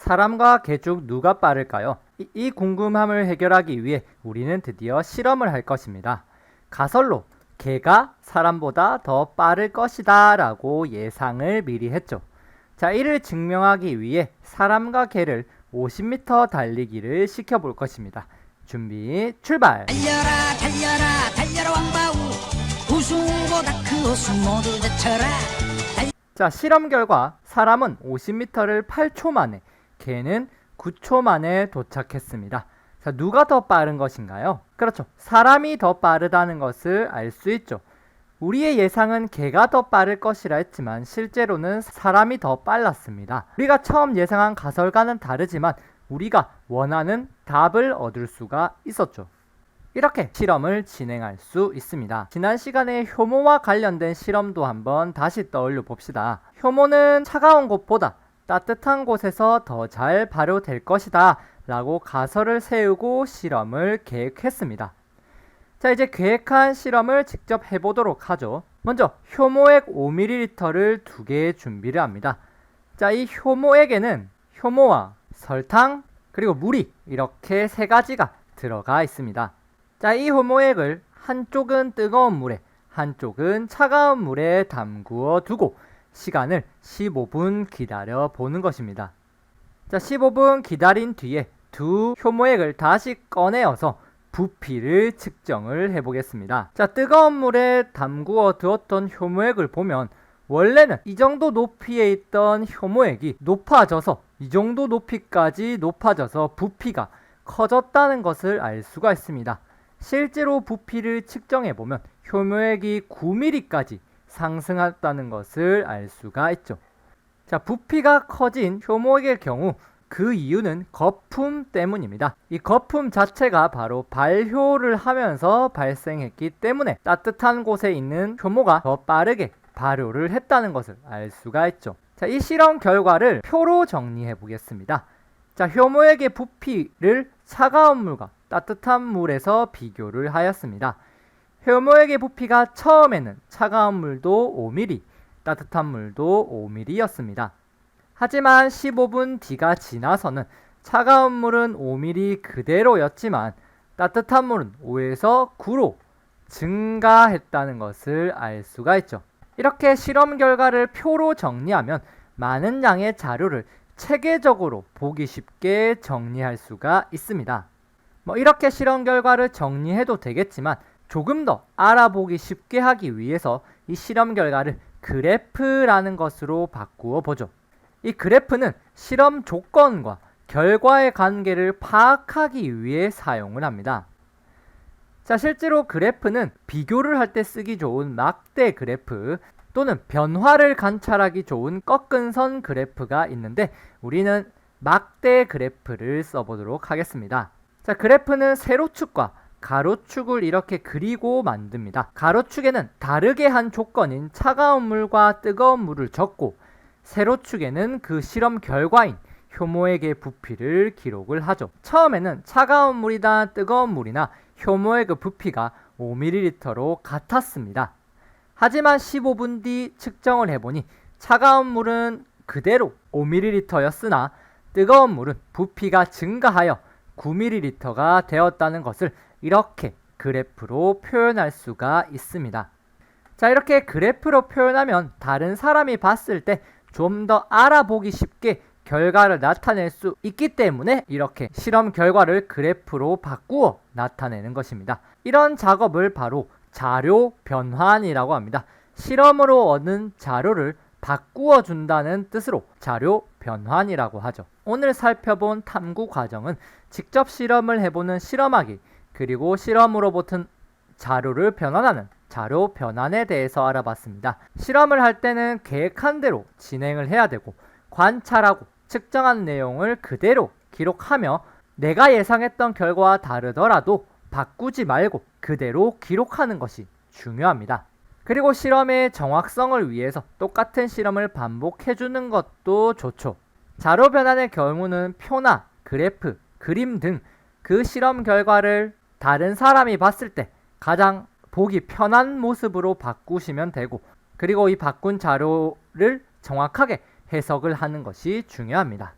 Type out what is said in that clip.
사람과 개 중 누가 빠를까요? 이 궁금함을 해결하기 위해 우리는 드디어 실험을 할 것입니다. 가설로 개가 사람보다 더 빠를 것이다 라고 예상을 미리 했죠. 자, 이를 증명하기 위해 사람과 개를 50m 달리기를 시켜볼 것입니다. 준비, 출발! 달려라 달려라 달려라 왕바우 우승 후보다 그 우승 모두 제쳐라. 자, 실험 결과 사람은 50m를 8초 만에, 개는 9초 만에 도착했습니다. 자, 누가 더 빠른 것인가요? 그렇죠. 사람이 더 빠르다는 것을 알 수 있죠. 우리의 예상은 개가 더 빠를 것이라 했지만 실제로는 사람이 더 빨랐습니다. 우리가 처음 예상한 가설과는 다르지만 우리가 원하는 답을 얻을 수가 있었죠. 이렇게 실험을 진행할 수 있습니다. 지난 시간에 효모와 관련된 실험도 한번 다시 떠올려 봅시다. 효모는 차가운 곳보다 따뜻한 곳에서 더 잘 발효될 것이다 라고 가설을 세우고 실험을 계획했습니다. 자, 이제 계획한 실험을 직접 해보도록 하죠. 먼저 효모액 5ml를 2개 준비를 합니다. 자, 이 효모액에는 효모와 설탕 그리고 물이 이렇게 3가지가 들어가 있습니다. 자, 이 효모액을 한쪽은 뜨거운 물에 한쪽은 차가운 물에 담그어 두고 시간을 15분 기다려 보는 것입니다. 자, 15분 기다린 뒤에 두 효모액을 다시 꺼내어서 부피를 측정을 해보겠습니다. 자, 뜨거운 물에 담그어 두었던 효모액을 보면 원래는 이 정도 높이에 있던 효모액이 높아져서 이 정도 높이까지 높아져서 부피가 커졌다는 것을 알 수가 있습니다. 실제로 부피를 측정해보면 효모액이 9mm까지 상승했다는 것을 알 수가 있죠. 자, 부피가 커진 효모액의 경우 그 이유는 거품 때문입니다. 이 거품 자체가 바로 발효를 하면서 발생했기 때문에 따뜻한 곳에 있는 효모가 더 빠르게 발효를 했다는 것을 알 수가 있죠. 자, 이 실험 결과를 표로 정리해 보겠습니다. 자, 효모액의 부피를 차가운 물과 따뜻한 물에서 비교를 하였습니다. 효모액의 부피가 처음에는 차가운 물도 5mm, 따뜻한 물도 5mm였습니다. 하지만 15분 뒤가 지나서는 차가운 물은 5mm 그대로였지만 따뜻한 물은 5에서 9로 증가했다는 것을 알 수가 있죠. 이렇게 실험 결과를 표로 정리하면 많은 양의 자료를 체계적으로 보기 쉽게 정리할 수가 있습니다. 이렇게 실험 결과를 정리해도 되겠지만 조금 더 알아보기 쉽게 하기 위해서 이 실험 결과를 그래프라는 것으로 바꾸어 보죠. 이 그래프는 실험 조건과 결과의 관계를 파악하기 위해 사용을 합니다. 자, 실제로 그래프는 비교를 할 때 쓰기 좋은 막대 그래프 또는 변화를 관찰하기 좋은 꺾은 선 그래프가 있는데 우리는 막대 그래프를 써보도록 하겠습니다. 자, 그래프는 세로축과 가로축을 이렇게 그리고 만듭니다. 가로축에는 다르게 한 조건인 차가운 물과 뜨거운 물을 적고 세로축에는 그 실험 결과인 효모액의 부피를 기록을 하죠. 처음에는 차가운 물이나 뜨거운 물이나 효모액의 부피가 5ml로 같았습니다. 하지만 15분 뒤 측정을 해보니 차가운 물은 그대로 5ml였으나 뜨거운 물은 부피가 증가하여 9ml가 되었다는 것을 이렇게 그래프로 표현할 수가 있습니다. 자, 이렇게 그래프로 표현하면 다른 사람이 봤을 때 좀 더 알아보기 쉽게 결과를 나타낼 수 있기 때문에 이렇게 실험 결과를 그래프로 바꾸어 나타내는 것입니다. 이런 작업을 바로 자료 변환이라고 합니다. 실험으로 얻은 자료를 바꾸어 준다는 뜻으로 자료 변환이라고 하죠. 오늘 살펴본 탐구 과정은 직접 실험을 해보는 실험하기 그리고 실험으로부터 자료를 변환하는 자료 변환에 대해서 알아봤습니다. 실험을 할 때는 계획한 대로 진행을 해야 되고 관찰하고 측정한 내용을 그대로 기록하며 내가 예상했던 결과와 다르더라도 바꾸지 말고 그대로 기록하는 것이 중요합니다. 그리고 실험의 정확성을 위해서 똑같은 실험을 반복해주는 것도 좋죠. 자료 변환의 경우는 표나 그래프, 그림 등 그 실험 결과를 다른 사람이 봤을 때 가장 보기 편한 모습으로 바꾸시면 되고 그리고 이 바꾼 자료를 정확하게 해석을 하는 것이 중요합니다.